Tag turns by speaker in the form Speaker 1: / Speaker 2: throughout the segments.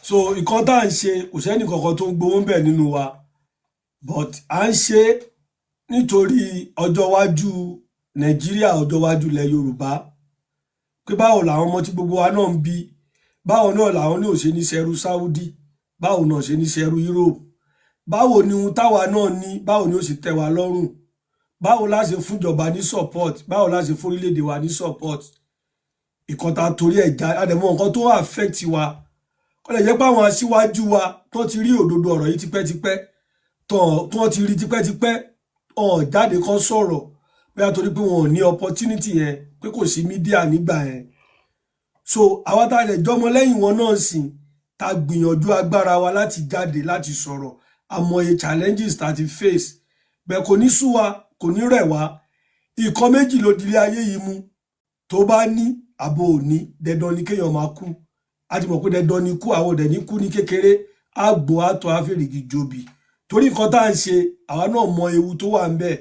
Speaker 1: so nǹkan tá à ń ṣe kò sẹ́ni kankan tó ń gbowó ń bẹ̀ nínú wa but à ń ṣe nítorí ọjọ́ iwájú nàìjíríà ọjọ́ iwájú ilẹ̀ yorùbá pé báwo làwọn ọmọ tí gbogbo wa náà ń bí báwo náà làwọn ní ò ṣe ní ṣẹrú Saudi báwo náà ṣe ní ṣẹrú Europe báwo ni ohun táwa náà ní báwo ni ó ṣe tẹ́ wa lọ́rùn báwo la ṣe fúnjọba ní support báwo la ṣe fórílẹ̀-èdè wa ní support ìkan tá torí ẹ̀ já àdẹ̀mọ́ nǹkan tó affect wa kọ́ lè jẹ́ pé àwọn aṣíwájú wa tó ti rí òdodo ọ̀rọ̀ yìí tipẹ́tipẹ́ tó ti rí tipẹ́tipẹ́ jáde kan sọ̀rọ̀ bóyá torí pé wọn ò ní opportunity yẹn pé kò sí mídíà nígbà yẹn so àwa tá a lè jọmọ lẹ́yìn wọn náà sìn tá a gbìyànjú agbára wa láti jáde láti sọ̀rọ̀ àmọye challenges tá a ti face bẹ́ẹ̀ kò ní sú wa kò ní rẹ̀ wá ìkan méjì ló dilé ayé yìí mú tó bá ní àbò òní dandan ni kéèyàn máa kú a ti mọ̀ pé dandan ni kú àwọn ọ̀dẹ̀ ní kú ní kékeré àgbò àtọ̀ àfẹ́rìgì jobi torí nǹkan tá à ń ṣe àwa náà mọ ewu tó wà ń bẹ̀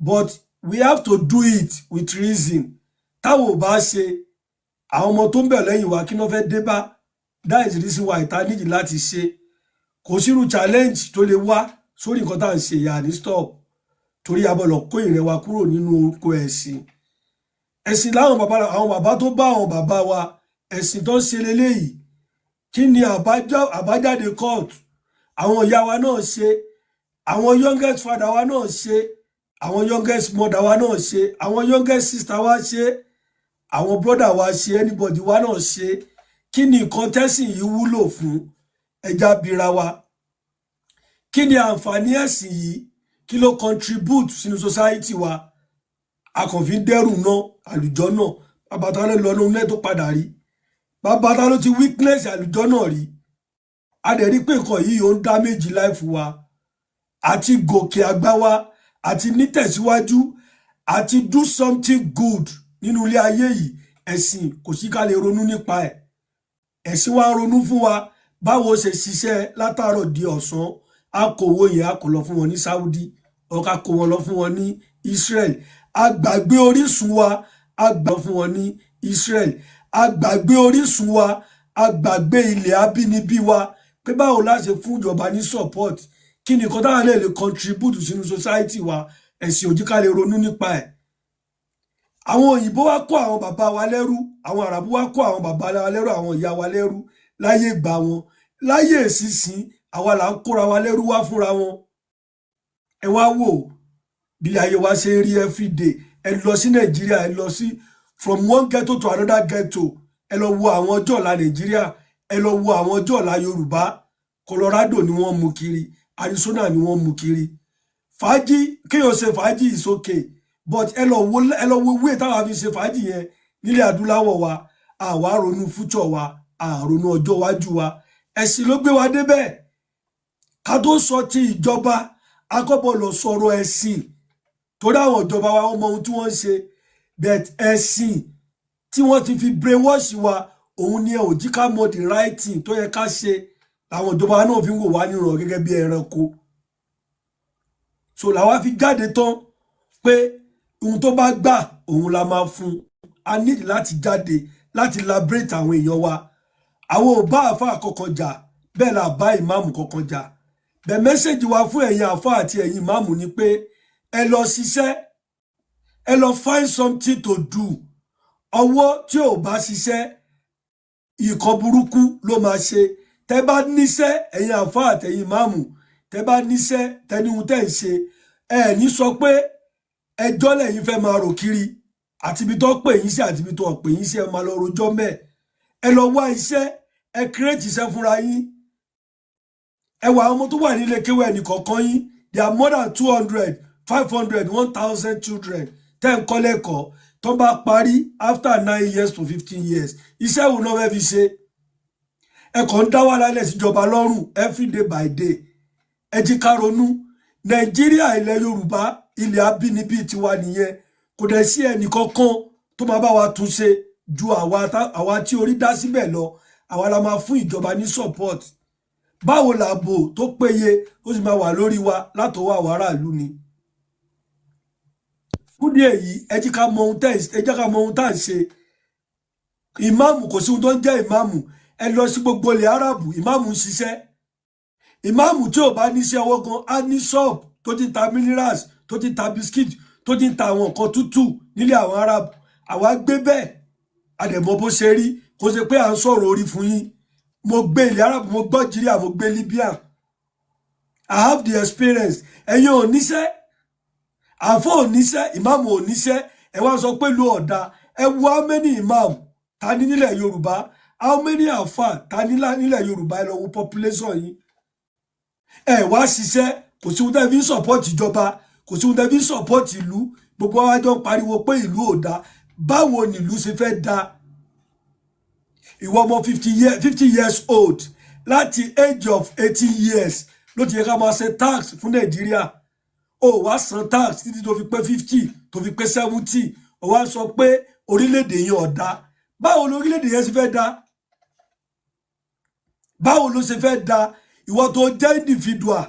Speaker 1: but we have to do it with reason táwọn ò bá ṣe àwọn ọmọ tó ń bẹ̀ lẹ́yìn wa kí wọ́n fẹ́ dé bá that is the reason why ìta nídìí láti ṣe kò sírú challenge tó lè wá sórí nǹkan tá à ń ṣe ìyá ní stop torí abọ́lọ̀ kó ìrẹ́ wa kúrò nínú oko ẹ̀sìn láwọn bàbá tó bá àwọn bàbá wa ẹ̀sìn tó ń ṣe leléyìí kí ni àbájáde court àwọn ìyá wa náà ṣe àwọn youngest father wa náà ṣe àwọn youngest mother wa náà ṣe àwọn youngest sister wa ṣe àwọn brother wa ṣe anybody wa náà ṣe kí ni nǹkan tẹ́sìn yìí wúlò fún ẹja bira wa kí ni àǹfààní ẹ̀sìn yìí kí ló contribute sínú society wa a kàn fi ń dẹ́rù náà àlùjọ náà bàbá ta ló lọ lóhun náà tó padà rí bàbá ta ló ti weakness àlùjọ náà rí a dẹ̀ rí pé nǹkan yìí ó ń damage life wa àti gòkè àgbà wa àti nítẹ̀síwájú àti do something good nínú ilé ayé yìí ẹ̀sìn kò sí ká lè ronú nípa ẹ̀ ẹ̀sìn wa ronú fún wa báwo ṣe ṣiṣẹ́ látàárọ̀ di ọ̀sán a kò owó yẹn a kò lọ fún wọn ní Saudi ọ̀ka kò wọn lọ fún wọn ní Israel a gbàgbé orísun wa a gbà fún wọn ní Israel a gbàgbé orísun wa a gbàgbé ilẹ̀ abínibí wa pé báwo la ṣe fún ìjọba ní support kí ni nǹkan táwọn lè contribute sínú society wa ẹ̀sìn òjì ká lè ronú nípa ẹ̀ àwọn òyìnbó wá kó àwọn bàbá wa lẹ́rú àwọn àràbù wá kó àwọn bàbá wa lẹ́rú àwọn ìyá wa lẹ́rú láyé ìgbà wọn láyé ìsinsìn àwa là ń kóra wa lẹ́rú wá fúnra wọn ẹ wá wò bí ayé wa ṣe ń rí everyday ẹ lọ sí Nàìjíríà ẹ lọ sí from one ghetto to another ghetto ẹ lọ wo àwọn ọjọ́ ọ̀la Nàìjíríà ẹ lọ wo àwọn ọjọ́ ọ̀la Yorùbá Colorado ni wọ́n mú kiri Arizona ni wọ́n mú kiri fàájì kéèyàn ṣe fàájì is okay but ẹ lọ wo wíwé táwa fi ṣe fàájì yẹn nílẹ̀ adúláwọ̀ wa àwa ronú future wa àrònú ọjọ́ iwájú wa ẹ̀sìn ló gbé wa débẹ̀ ká tó sọ ti ìjọba akọ́bọ̀ lọ sọ̀rọ̀ ẹ̀sìn torí àwọn ìjọba wa wọ́n mọ ohun tí wọ́n ń ṣe but ẹ̀sìn tí wọ́n ti fi brainwash wa òun ni ẹ̀ ò jí ká mọ the right thing tó yẹ ká ṣe làwọn ìjọba náà fi ń wò wá níràn gẹ́gẹ́ bí ẹranko so làwa fi jáde tán pé ohun tó bá gbà òun la máa fún a need láti jáde láti liberate àwọn èèyàn wa àwọn ò bá àfáà kankan jà bẹ́ẹ̀ la bá ìmáàmù kankan jà bẹ́ẹ̀ mẹ́sẹ̀jì wa fún ẹ̀yin àfáà àti ẹ̀yin ìmáàmù ni pé ẹ lọ ṣiṣẹ́ ẹ lọ find something to do ọwọ́ tí ò bá ṣiṣẹ́ ìkan burúkú ló máa ṣe tẹ́ bá níṣẹ́ ẹ̀yin àfáà àtẹ̀yin ìmáàmù tẹ́ bá níṣẹ́ tẹnihun tẹ́ ń ṣe ẹ ní sọ pé ẹjọ́ lẹ́yìn fẹ́ máa rò kiri àti ibi tó pè yín sí àti ibi tó pè yín sí ẹ máa lọ rojọ́ mẹ́ ẹ lọ wá iṣẹ́ ẹ create iṣẹ́ fúnra yín ẹ wà àwọn ọmọ tó wà nílé kéwẹ́ ẹnìkọ̀ọ̀kan yín there are more than 200 500 1000 children tẹ́ ń kọ́ lẹ́kọ̀ọ́ tó bá parí after 9 years to 15 years iṣẹ́ wo náà fẹ́ fi ṣe ẹ kàn ń dá wà lálẹ́ síjọba lọ́rùn every day by day ẹ jí ká ronú Nàìjíríà ilẹ̀ Yorùbá ilẹ̀ abínibí tiwa nìyẹn kò dẹ̀ sí ẹnìkankan tó máa bá wa tún ṣe ju àwa tí orí dá síbẹ̀ lọ àwa la máa fún ìjọba ní support báwo làbò tó péye ó sì máa wà lórí wa látọwọ́ àwọn aráàlú ni fúdí èyí ẹ jẹ́ ká mọ ohun tá à ń ṣe ìmáàmù kò sí ohun tó ń jẹ́ ìmáàmù ẹ lọ sí gbogbo ilẹ̀ Árábù ìmáàmù ń ṣiṣẹ́ ìmáàmù tí ò bá níṣẹ́ ọwọ́ gan á ní ṣọ́ọ̀bù tó ti ta minerals tó ti ta biscuit tó ti ta àwọn nǹkan tútù nílé àwọn Árábù àwa gbé bẹ́ẹ̀ àdẹ̀mọ́ bó ṣe rí kò ṣe pé à ń sọ̀rọ̀ orí fún yín mo gbé ilẹ̀ Árábù mo gbọ́ Algeria mo gbé Libya I have the experience ẹ̀yin ò níṣẹ́ àfọ́ ò níṣẹ́ ìmáàmù ò níṣẹ́ ẹ wá sọ pé lu ọ̀dà ẹ wo how many imam ta ní nílẹ̀ Yorùbá how many àfà ta ní nílẹ̀ Yorùbá ẹ lọ wo population yìí ẹ wá ṣiṣẹ́ kò sí ohun tẹ́ fi ń support ìjọba kò sí ohun tẹ́ fi ń support ìlú gbogbo wa jọ ń pariwo pé ìlú ò dáa báwo ni ìlú ṣe fẹ́ dáa ìwọ ọmọ 50 years old láti age of 18 years ló ti yẹ ká máa ṣe tax fún Nàìjíríà ó wá san tax títí tó fi pé 50 tó fi pé 70 ó wá sọ pé orílẹ̀-èdè yẹn ò dáa báwo ni orílẹ̀-èdè yẹn ṣe fẹ́ dáa báwo ló ṣe fẹ́ dáa ìwọ tó jẹ́ individual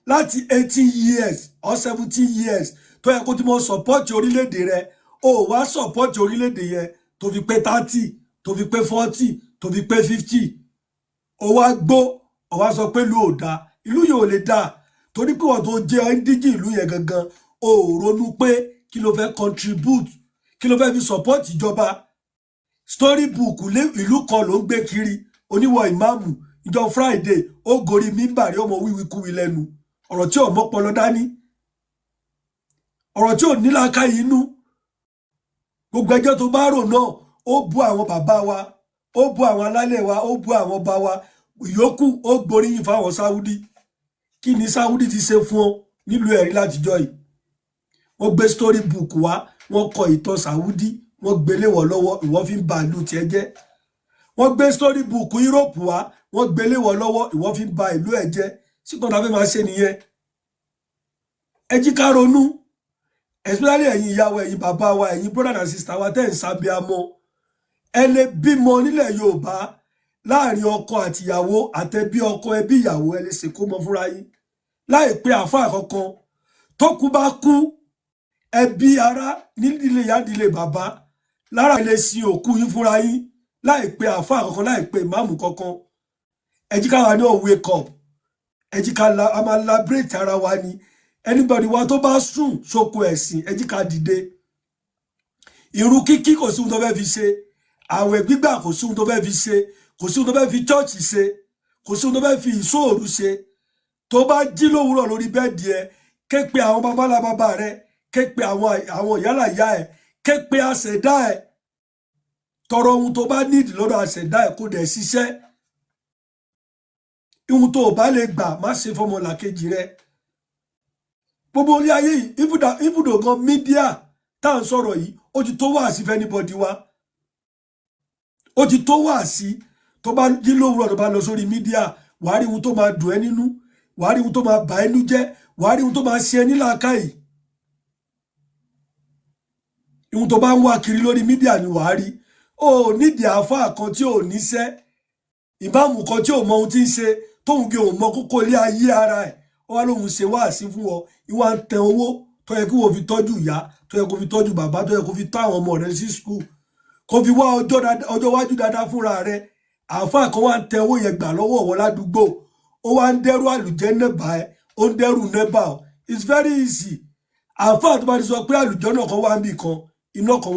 Speaker 1: láti 18 years or 17 years tó yẹ kó tí mo support orílẹ̀-èdè rẹ ó wá support orílẹ̀-èdè yẹn tó fi pé 30 tó fi pé 40 tó fi pé 50 ó wá gbó ó wá sọ pé ìlú ò dáa ìlú yìí ò lè dáa torí pé wọ́n tó jẹ́ ndíjì ìlú yẹn gangan ó ronú pé kí ló fẹ́ contribute kí ló fẹ́ fi support ìjọba storybook ìlú kan ló ń gbé kiri oníwọ̀ ìmáàmù ìjọ Friday ó gorí mímbàrí ọmọ wíwíkúwí lẹ́nu ọ̀rọ̀ tí ò mọ́pọlọ dání ọ̀rọ̀ tí ò nílàákàyè inú gbogbo ẹjọ́ tó bá rò náà ó bú àwọn bàbá wa ó bú àwọn alálẹ̀ wa ó bú àwọn ọba wa ìyókù ó gboríyìn fáwọn Sáúdí kí ni Sáúdí ti ṣe fún ọ nílùú ẹ̀rí látijọ́ yìí wọ́n gbé storybook wá wọ́n kọ ìtàn Sáúdí wọ́n gbélé wọ̀ lọ́wọ́ ìwọ fi ń ba ìlú tiẹ̀ jẹ́ wọ́n gbé storybook Europe wá wọ́n gbélé wọ̀ lọ́wọ́ ìwọ fi ń ba ìlú ẹ̀ jẹ́ sípò tá fẹ́ máa ṣe nìyẹn ẹ jí ká ronú especially ẹ̀yin ìyá wa ẹ̀yin bàbá wa ẹ̀yin brother and sister wa tẹ́ ń sábíamọ ẹ lè bímọ nílẹ̀ Yorùbá láàrin ọkọ àtìyàwó àtẹbí ọkọ ẹbí ìyàwó ẹ lè ṣèkó mọ fúnra yín láì pé àáfàá kankan tó kú bá kú ẹbí ará nídìílé yádìílé bàbá lára lè sin òkú yín fúnra yín láì pé àáfàá kankan láì pé ìmáàmù kankan ẹ jí ká wà ní wake up ẹ jí ká a máa liberate ara wa ni anybody wa tó bá sùn sóko ẹ̀sìn ẹ jí ká dìde ìrun kíkí kò sí ohun tó fẹ́ fi ṣe àwẹ̀ gbígbà kò sí ohun tó fẹ́ fi ṣe kò sí ohun tó fẹ́ fi chọ́ọ̀chì ṣe kò sí ohun tó fẹ́ fi ìṣòòru ṣe tó bá jí lówùúrọ̀ lórí bẹ́ẹ̀dì ẹ ké pe àwọn babalá bàbá rẹ ké pe àwọn ìyálà ìyá ẹ ké pe àṣẹ̀dá ẹ tọrọ ohun tó bá nídìí lọ́dọ̀ àṣẹ̀dá ẹ kó dẹ̀ ṣiṣẹ́ ohun tó bá lè gbà má ṣe fọmọlàkejì rẹ gbogbo orí ayé yìí ibùdó gan mídíà tá à ń sọ̀rọ̀ yìí ó ti tó wáàsí fẹ́ anybody wa ó ti tó wáàsí tó bá jí lówùúrọ̀ tó bá lọ sórí mídíà wàá rí ohun tó máa dùn ẹ́ nínú wàá rí ohun tó máa bà ẹ́ nú jẹ́ wàá rí ohun tó máa ṣe ẹ́ nílàákàyè ohun tó bá ń wá kiri lórí mídíà ni wàá rí ó nídìí àáfàá kan tí ò níṣẹ́ ìmáàmù kan tí ò mọ ohun tí ń ṣe tóun kí òun mọ kókó ilé ayé ara ẹ̀ ó wá lóun ṣe wáàsí fún ọ ìwà ń tẹ owó tó yẹ kí wọ́n fi tọ́jú ìyá tó yẹ kó fi tọ́jú bàbá tó yẹ kó fi tọ́ àwọn ọmọ rẹ sí skul kó fi wá ọjọ́ iwájú dáadáa fúnra rẹ àáfàá kan wá ń tẹ owó yẹn gbà lọ́wọ́ wọn ládùúgbò ó wá ń dẹ́rù àlùjẹ́ nẹ́bà ẹ ó ń dẹ́rù nẹ́bà ọ it's very easy àáfàá tó bá ti sọ pé àlùjọ́ náà kan wá ń bì kan iná kan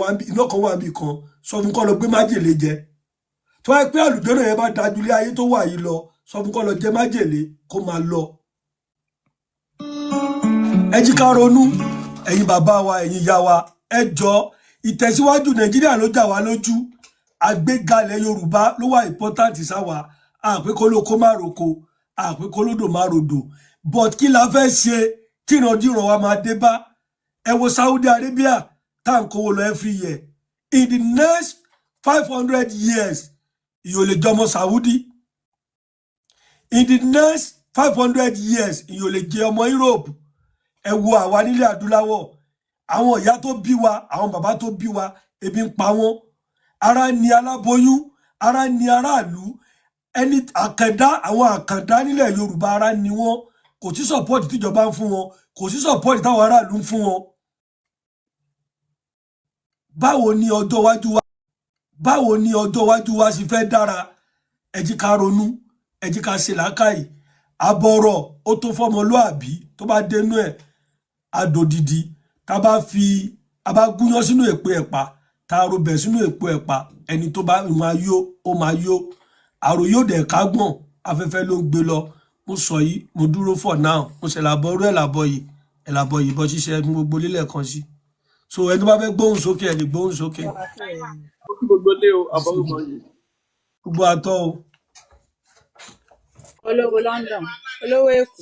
Speaker 1: wá ń bì kan sọ fún kó lọ gbé májèlé jẹ tó wáyé pé àlùjọ́ náà yẹn bá dájú lé ayé tó wà yìí lọ sọ fún kó lọ jẹ májèlé kó máa lọ. ẹ jí ká ronú ẹ̀yin bàbá wa ẹ̀yin ìyá wa ẹ jọ ìtẹ̀síwájú Nàìjíríà ló jà wá lójú àgbégalẹ̀ Yorùbá ló wà important sáwà àpékólókó má roko àpékólódò má rodò but kí la fẹ́ ṣe tí ìrandíran wa máa dé bá ẹ wo Saudi Arabia tá à ń kówó lọ every year in the next 500 years ìyó lè jọmọ Saudi in the next 500 years ìyó lè jẹ ọmọ Europe ẹ wo àwa nílẹ̀ adúláwọ̀ àwọn ìyá tó bí wa àwọn bàbá tó bí wa ebi ń pa wọ́n ara ni aláboyún ara ni aráàlú ẹni àkàndá àwọn àkàndá nílẹ̀ Yorùbá ara ni wọ́n kò sí support tíjọba ń fún wọn kò sí support táwọn aráàlú ń fún wọn báwo ni ọjọ́ iwájú wa sì fẹ́ dára ẹ jí ká ronú ẹ jí ká ṣe làákàyè àbọ̀rọ̀ ó tó fọmọlúàbí tó bá dénú ẹ̀ adòdìdí tá a bá gúnyán sínú èpo ẹ̀pà tá a robẹ̀ sínú èpo ẹ̀pà ẹni tó bá máa yó ó máa yó àrò yóò dẹ̀ ká gbọ̀n afẹ́fẹ́ ló ń gbé lọ mo sọ yìí mo dúró for now mo ṣe làbọ̀ orú ẹ̀ làbọ̀ yìí bọ́ ṣiṣẹ́ gbogbo lílẹ̀ kan sí so ẹni tó bá fẹ́ gbóhùn sókè ẹ̀ lè gbóhùn sókè.
Speaker 2: gbogbo lé o àbọ̀rúmọ yìí.
Speaker 1: gbogbo àtọ́ o.
Speaker 3: olówó London olówó Èkó.